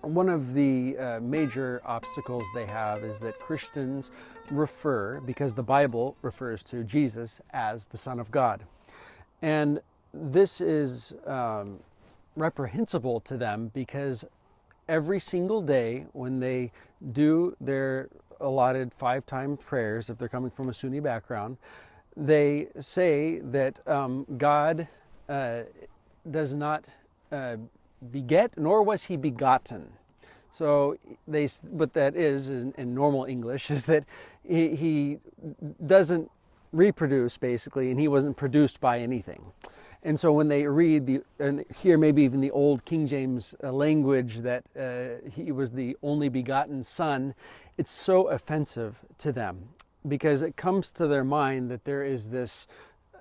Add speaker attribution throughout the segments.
Speaker 1: One of the major obstacles they have is that Christians refer, because the Bible refers to Jesus as the Son of God. And this is reprehensible to them, because every single day when they do their allotted 5-time prayers, if they're coming from a Sunni background, they say that God does not beget, nor was he begotten. So what that is in normal English is that he doesn't reproduce, basically, and he wasn't produced by anything. And so when they read and hear maybe even the old King James language that he was the only begotten Son, it's so offensive to them, because it comes to their mind that there is this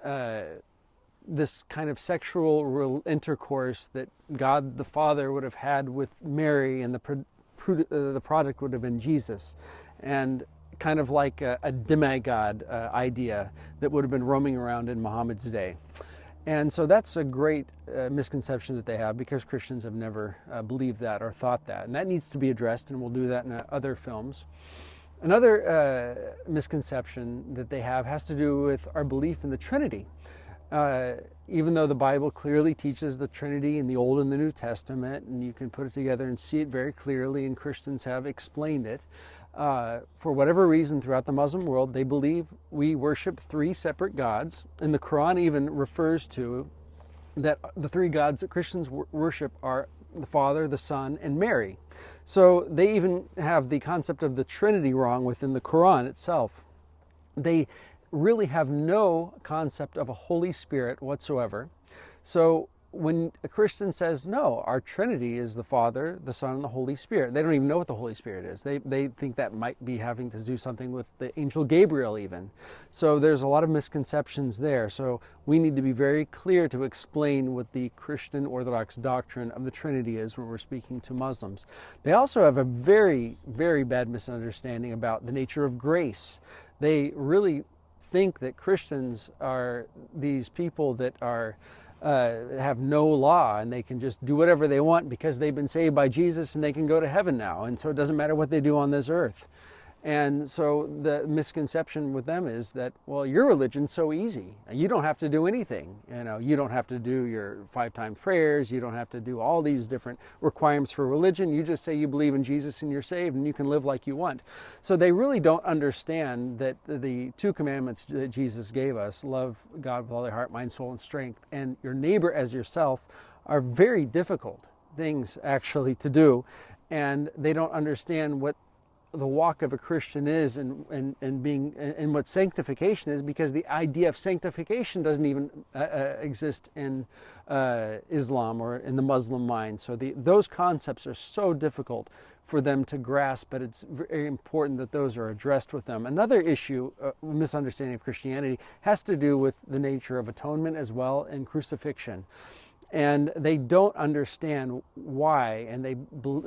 Speaker 1: kind of sexual intercourse that God the Father would have had with Mary, and the product would have been Jesus, and kind of like a demigod idea that would have been roaming around in Muhammad's day. And so that's a great misconception that they have, because Christians have never believed that or thought that. And that needs to be addressed, and we'll do that in other films. Another misconception that they have has to do with our belief in the Trinity. Even though the Bible clearly teaches the Trinity in the Old and the New Testament, and you can put it together and see it very clearly, and Christians have explained it, for whatever reason throughout the Muslim world, they believe we worship 3 separate gods, and the Quran even refers to that the 3 gods that Christians worship are the Father, the Son, and Mary. So they even have the concept of the Trinity wrong within the Quran itself. They really have no concept of a Holy Spirit whatsoever. So when a Christian says, no, our Trinity is the Father, the Son, and the Holy Spirit, they don't even know what the Holy Spirit is. They think that might be having to do something with the angel Gabriel even. So there's a lot of misconceptions there. So we need to be very clear to explain what the Christian Orthodox doctrine of the Trinity is when we're speaking to Muslims. They also have a very, very bad misunderstanding about the nature of grace. They really think that Christians are these people that are have no law, and they can just do whatever they want because they've been saved by Jesus, and they can go to heaven now, and so it doesn't matter what they do on this earth. And so the misconception with them is that, well, your religion's so easy. You don't have to do anything. You don't have to do your 5-time prayers. You don't have to do all these different requirements for religion. You just say you believe in Jesus and you're saved, and you can live like you want. So they really don't understand that the 2 commandments that Jesus gave us, love God with all their heart, mind, soul, and strength, and your neighbor as yourself, are very difficult things actually to do. And they don't understand what the walk of a Christian is, and what sanctification is, because the idea of sanctification doesn't even exist in Islam or in the Muslim mind. So those concepts are so difficult for them to grasp, but it's very important that those are addressed with them. Another issue, misunderstanding of Christianity, has to do with the nature of atonement as well, and crucifixion. And they don't understand why, and they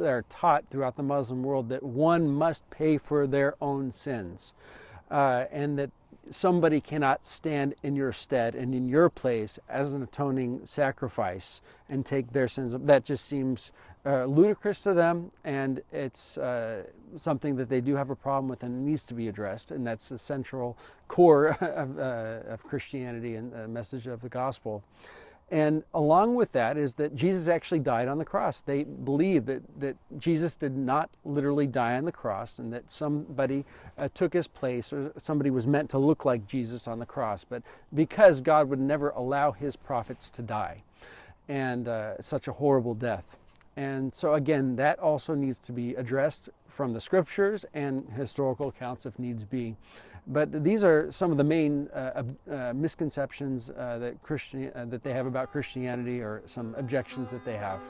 Speaker 1: are taught throughout the Muslim world that one must pay for their own sins, and that somebody cannot stand in your stead and in your place as an atoning sacrifice and take their sins. That just seems ludicrous to them, and it's something that they do have a problem with, and it needs to be addressed. And that's the central core of Christianity and the message of the gospel. And along with that is that Jesus actually died on the cross. They believe that Jesus did not literally die on the cross, and that somebody took his place, or somebody was meant to look like Jesus on the cross. But because God would never allow his prophets to die, and such a horrible death. And so again, that also needs to be addressed from the scriptures and historical accounts if needs be. But these are some of the main misconceptions that they have about Christianity, or some objections that they have.